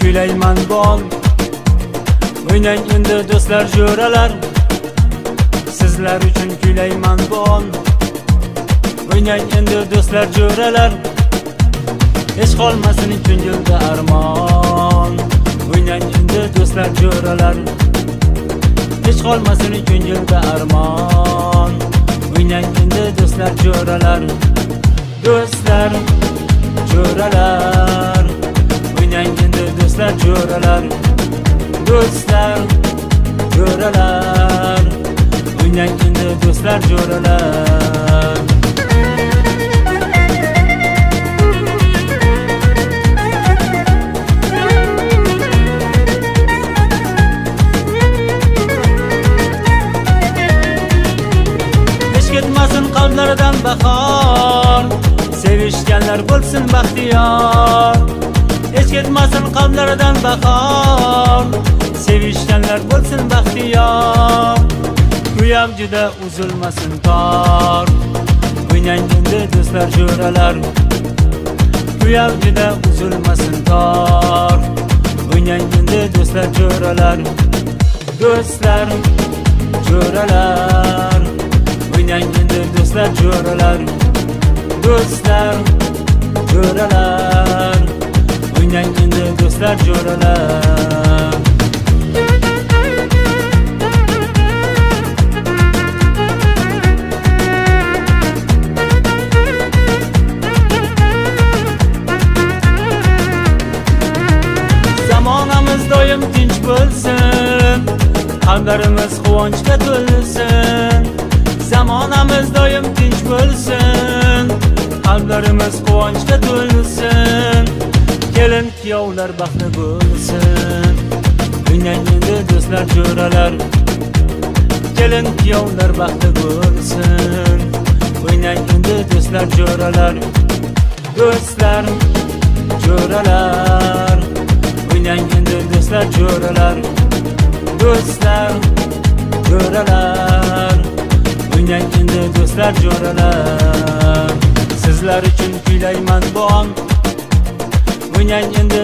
kuylayman bu on. O'ynang endi do'stlar jo'ralar, sizlar uchun kuylayman bu on. O'ynang endi do'stlar jo'ralar, hech qolmasin ko'ngilda armon. O'ynang endi do'stlar jo'ralar, hech qolmasin ko'ngilda armon. O'ynang endi do'stlar jo'ralar, do'stlar jo'ralar. O'ynang endi do'stlar jo'ralar, do'stlar jo'ralar. O'ynang endi do'stlar jo'ralar. Ketmasin qalblaridan bahor, sevishganlar bo'lsin baxtiyor. Hech ketmasin qalblaridan bahor, sevishganlar bo'lsin baxtiyor. Kuyam juda uzilmasin tor. O'ynang endi do'stlar jo'ralar, kuyam juda uzilmasin tor. O'ynang endi do'stlar jo'ralar, do'stlar jo'ralar. O'ynang endi do'stlar jo'ralar, do'stlar jo'ralar. O'ynang endi do'stlar jo'ralar. Zamonamiz doim tinch bo'lsin, qalblarimiz quvonchga to'lsin. Zamonamiz doim tinch bo'lsin, qalblarimiz quvonchga to'lsin. Kelin kuyovlar baxtli bo'lsin. O'ynang endi do'stlar jo'ralar, kelin kuyovlar baxtli bo'lsin. O'ynang endi do'stlar jo'ralar, do'stlar jo'ralar. O'ynang endi do'stlar jo'ralar, do'stlar jo'ralar. O'ynang endi do'stlar jo'ralar, sizlar uchun kuylayman bu on. O'ynang endi